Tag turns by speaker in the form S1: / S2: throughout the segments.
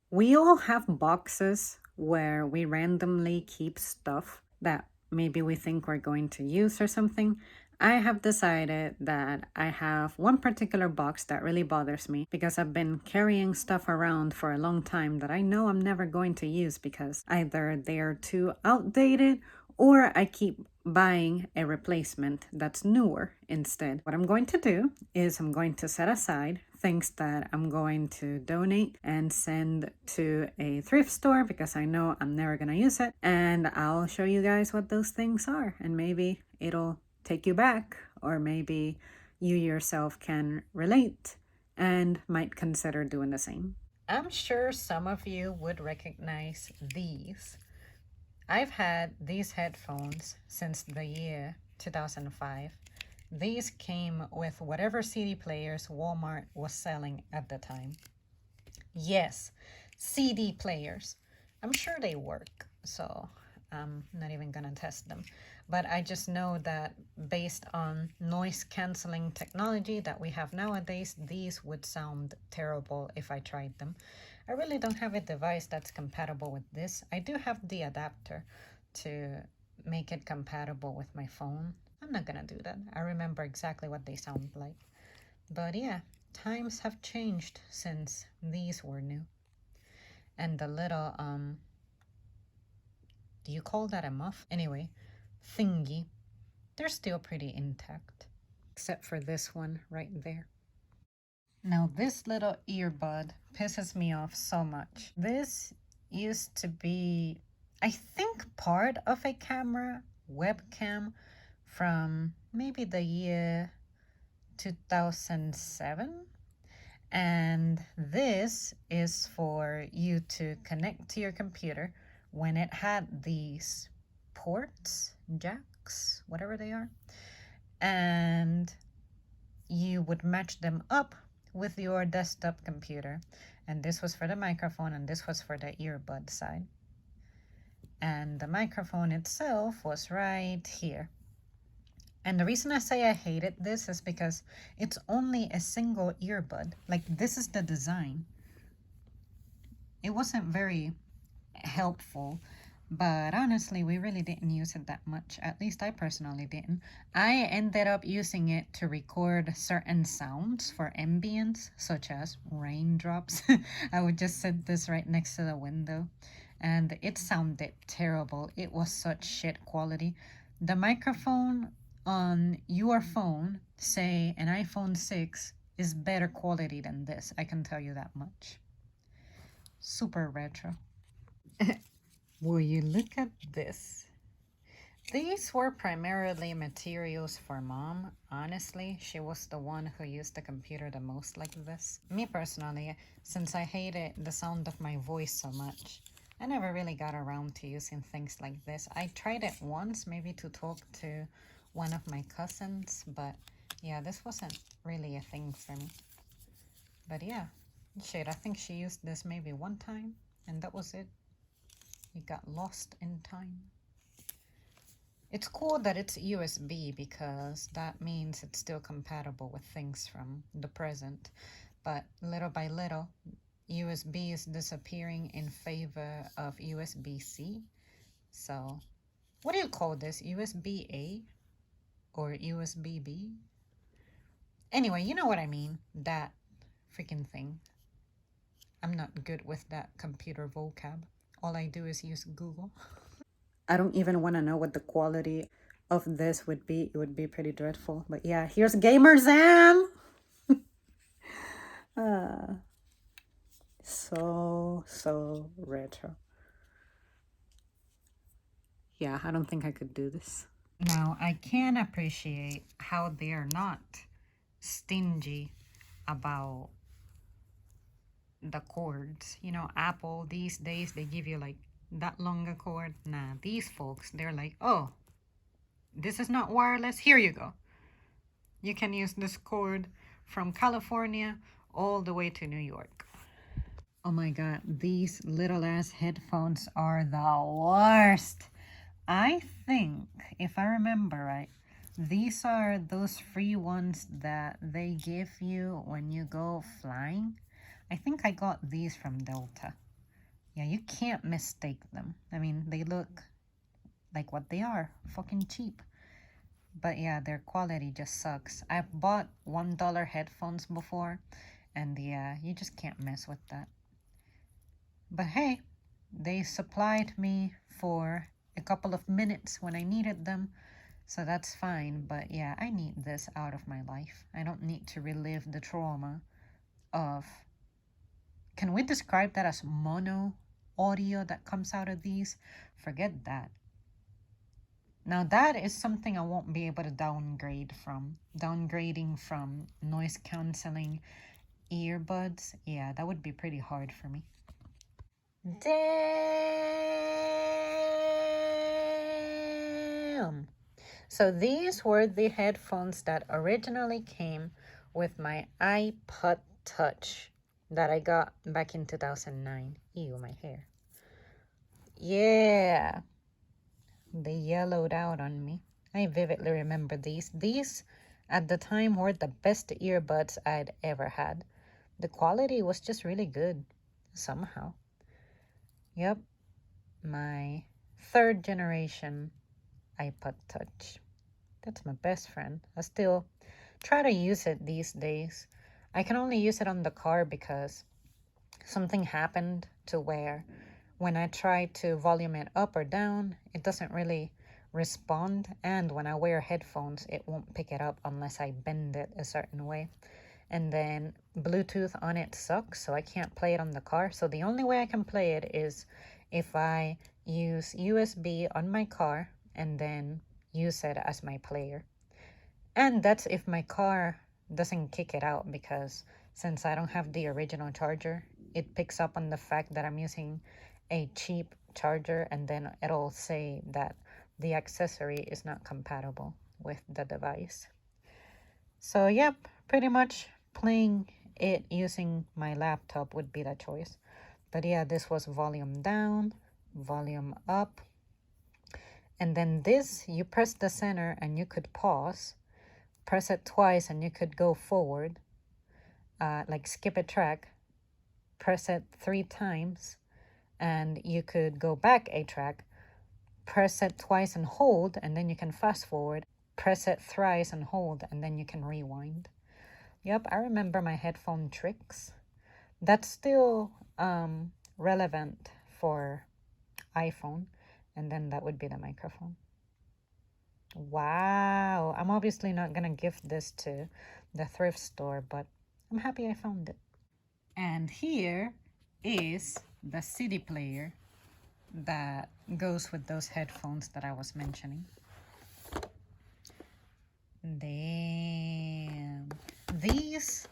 S1: We all have boxes where we randomly keep stuff that maybe we think we're going to use or something. I have decided that I have one particular box that really bothers me because I've been carrying stuff around for a long time that I know I'm never going to use because either they're too outdated or I keep buying a replacement that's newer instead. What I'm going to do is I'm going to set aside things that I'm going to donate and send to a thrift store because I know I'm never going to use it. And I'll show you guys what those things are, and maybe it'll take you back, or maybe you yourself can relate and might consider doing the same. I'm sure some of you would recognize these. I've had these headphones since the year 2005. These came with whatever CD players Walmart was selling at the time. Yes, CD players. I'm sure they work, so I'm not even gonna test them. But I just know that based on noise canceling technology that we have nowadays, these would sound terrible if I tried them. I really don't have a device that's compatible with this. I do have the adapter to make it compatible with my phone. I'm not gonna do that. I remember exactly what they sound like. But yeah, times have changed since these were new. And the little, do you call that a muff? Anyway, thingy, they're still pretty intact. Except for this one right there. Now this little earbud pisses me off so much. This used to be, I think, part of a camera, webcam, from maybe the year 2007. And this is for you to connect to your computer when it had these ports, jacks, whatever they are. And you would match them up with your desktop computer. And this was for the microphone, and this was for the earbud side. And the microphone itself was right here. And the reason I say I hated this is because it's only a single earbud. Like, this is the design. It wasn't very helpful, but honestly, we really didn't use it that much. At least I personally didn't. I ended up using it to record certain sounds for ambience, such as raindrops. I would just set this right next to the window, and it sounded terrible. It was such shit quality. The microphone on your phone, say an iPhone 6, is better quality than this. I can tell you that much. Super retro. Will you look at this? These were primarily materials for mom. Honestly, she was the one who used the computer the most like this. Me personally, since I hated the sound of my voice so much, I never really got around to using things like this. I tried it once, maybe to talk to one of my cousins, but yeah, this wasn't really a thing for me. But yeah, shit, I think she used this maybe one time, and that was it. It got lost in time. It's cool that it's USB because that means it's still compatible with things from the present. But little by little, USB is disappearing in favor of USB-C. So, what do you call this? USB-A or USB-B? Anyway, you know what I mean. That freaking thing. I'm not good with that computer vocab. All I do is use Google. I don't even want to know what the quality of this would be. It would be pretty dreadful. But yeah, here's Gamer Zam. So retro. Yeah, I don't think I could do this. Now, I can appreciate how they're not stingy about the cords. You know, Apple these days, they give you like that long a cord. Nah, these folks, they're like, oh, this is not wireless. Here you go. You can use this cord from California all the way to New York. Oh my god, these little ass headphones are the worst. I think, if I remember right, these are those free ones that they give you when you go flying. I think I got these from Delta. Yeah, you can't mistake them. I mean, they look like what they are, fucking cheap. But yeah, their quality just sucks. I've bought $1 headphones before, and yeah, you just can't mess with that. But hey, they supplied me for a couple of minutes when I needed them, so that's fine. But yeah, I need this out of my life. I don't need to relive the trauma of, can we describe that as mono audio that comes out of these? Forget that. Now that is something I won't be able to downgrade from. Downgrading from noise canceling earbuds, yeah, that would be pretty hard for me. Damn. So these were the headphones that originally came with my iPod Touch that I got back in 2009. Ew, my hair. Yeah, they yellowed out on me. I vividly remember these. These, at the time, were the best earbuds I'd ever had. The quality was just really good, somehow. Yep, my third generation iPod Touch. That's my best friend. I still try to use it these days. I can only use it on the car because something happened to where when I try to volume it up or down, it doesn't really respond. And when I wear headphones, it won't pick it up unless I bend it a certain way. And then Bluetooth on it sucks, so I can't play it on the car. So the only way I can play it is if I use USB on my car and then use it as my player. And that's if my car doesn't kick it out, because since I don't have the original charger, it picks up on the fact that I'm using a cheap charger, and then it'll say that the accessory is not compatible with the device. So yep, pretty much playing it using my laptop would be the choice. But yeah, this was volume down, volume up. And then this, you press the center and you could pause. Press it twice and you could go forward, like skip a track. Press it 3 times and you could go back a track. Press it twice and hold, and then you can fast forward. Press it thrice and hold, and then you can rewind. Yep, I remember my headphone tricks. That's still relevant for iPhone. And then that would be the microphone. Wow, I'm obviously not gonna gift this to the thrift store, but I'm happy I found it. And here is the CD player that goes with those headphones that I was mentioning. Damn. These,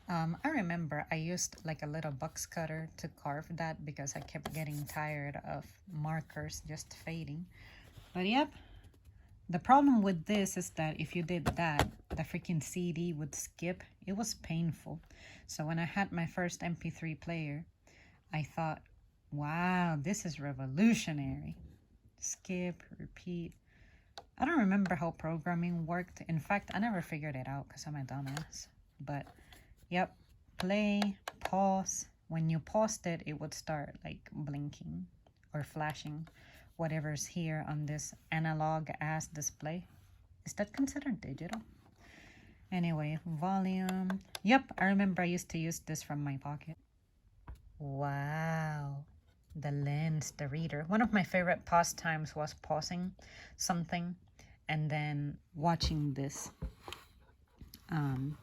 S1: I remember I used like a little box cutter to carve that because I kept getting tired of markers just fading. But yep, the problem with this is that if you did that, the freaking CD would skip. It was painful. So when I had my first MP3 player, I thought, wow, this is revolutionary. Skip, repeat. I don't remember how programming worked. In fact, I never figured it out because I'm a dumbass. But yep, play, pause. When you paused it, it would start like blinking or flashing whatever's here on this analog ass display. Is that considered digital? Anyway, volume. Yep, I remember I used to use this from my pocket. Wow. The lens, the reader. One of my favorite pastimes was pausing something and then watching this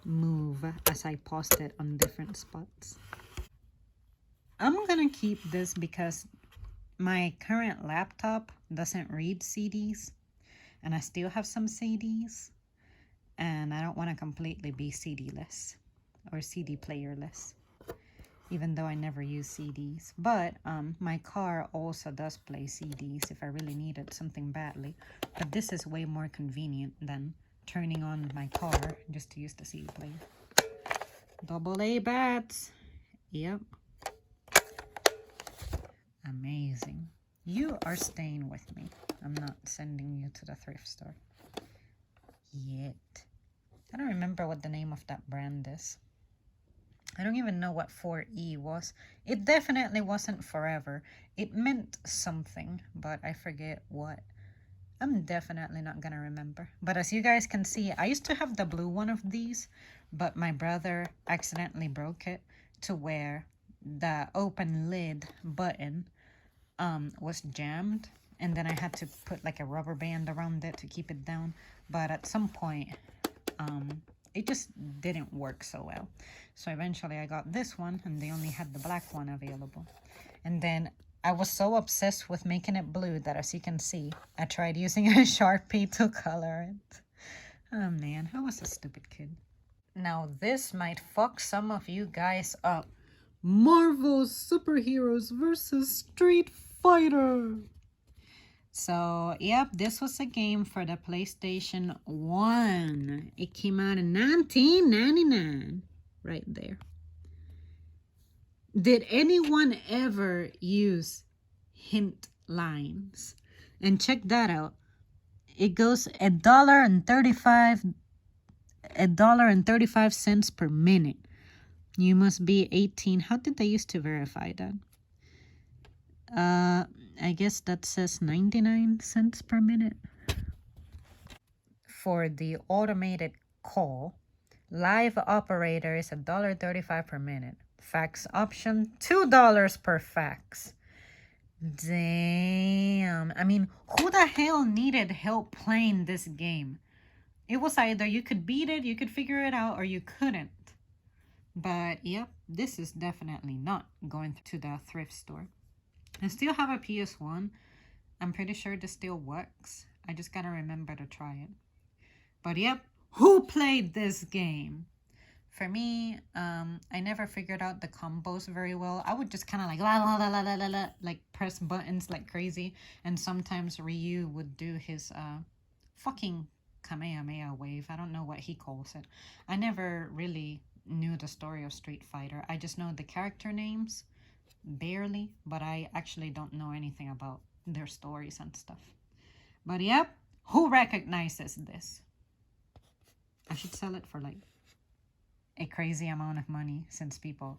S1: move as I paused it on different spots. I'm gonna keep this because my current laptop doesn't read CDs and I still have some CDs and I don't want to completely be CD-less or CD player-less, even though I never use CDs. But my car also does play CDs if I really needed something badly. But this is way more convenient than turning on my car just to use the CD player. AA bats. Yep. Amazing. You are staying with me. I'm not sending you to the thrift store yet. I don't remember what the name of that brand is. I don't even know what 4E was. It definitely wasn't forever. It meant something, but I forget what. I'm definitely not gonna remember. But as you guys can see, I used to have the blue one of these, but my brother accidentally broke it to where the open lid button was jammed, and then I had to put like a rubber band around it to keep it down. But at some point, it just didn't work so well. So eventually I got this one, and they only had the black one available. And then I was so obsessed with making it blue that, as you can see, I tried using a Sharpie to color it. Oh man, I was a stupid kid. Now this might fuck some of you guys up. Marvel Superheroes versus Street Fighter. So, yep, this was a game for the PlayStation 1. It came out in 1999. Right there. Did anyone ever use hint lines? And check that out. It goes $1.35 per minute. You must be 18. How did they used to verify that? I guess that says 99 cents per minute. For the automated call, live operator is $1.35 per minute. Fax option, $2 per fax. Damn. I mean, who the hell needed help playing this game? It was either you could beat it, you could figure it out, or you couldn't. But yep, this is definitely not going to the thrift store. I still have a PS1. I'm pretty sure this still works. I just gotta remember to try it. But yep, who played this game? For me, I never figured out the combos very well. I would just kind of like la la la la la la la, like press buttons like crazy, and sometimes Ryu would do his fucking Kamehameha wave. I don't know what he calls it. I never really knew the story of Street Fighter. I just know the character names, barely, but I actually don't know anything about their stories and stuff. But yep, who recognizes this? I should sell it for like a crazy amount of money since people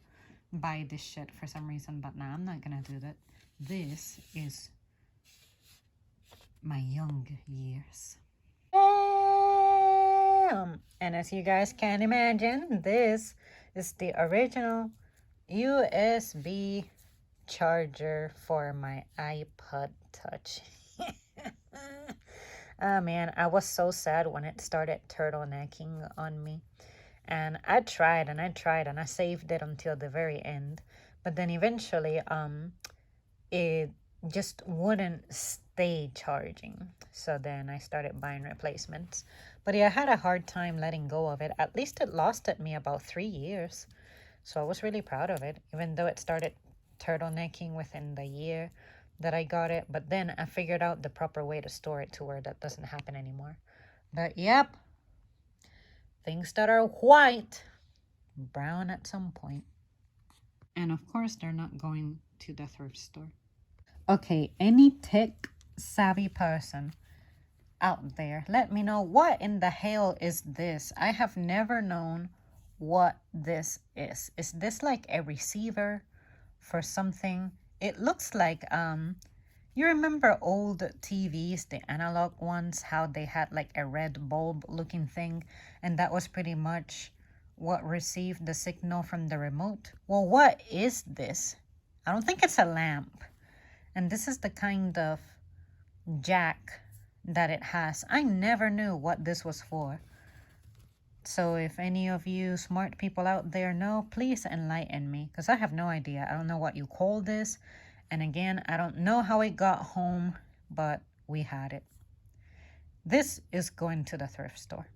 S1: buy this shit for some reason, but nah, I'm not gonna do that. This is my young years. And as you guys can imagine, this is the original USB charger for my iPod Touch. Oh man, I was so sad when it started turtlenecking on me. And I tried and I tried and I saved it until the very end. But then eventually it just wouldn't stay charging. So then I started buying replacements. But yeah, I had a hard time letting go of it. At least it lasted me about 3 years. So I was really proud of it, even though it started turtlenecking within the year that I got it. But then I figured out the proper way to store it to where that doesn't happen anymore. But yep, things that are white, brown at some point. And of course, they're not going to the thrift store. Okay, any tech savvy person out there, let me know what in the hell is this? I have never known what this is. Is this like a receiver for something? It looks like you remember old TVs, the analog ones, how they had like a red bulb looking thing, and that was pretty much what received the signal from the remote? Well, what is this? I don't think it's a lamp. And this is the kind of jack that it has. I never knew what this was for. So if any of you smart people out there know, please enlighten me, because I have no idea. I don't know what you call this. And again, I don't know how it got home, but we had it. This is going to the thrift store.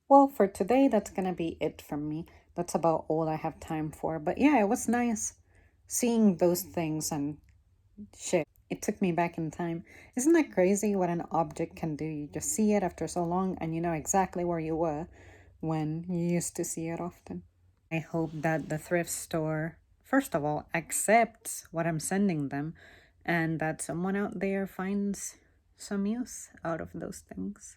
S1: Well, for today, that's going to be it from me. That's about all I have time for. But yeah, it was nice seeing those things and shit. It took me back in time. Isn't that crazy what an object can do? You just see it after so long and you know exactly where you were when you used to see it often. I hope that the thrift store, first of all, accepts what I'm sending them and that someone out there finds some use out of those things.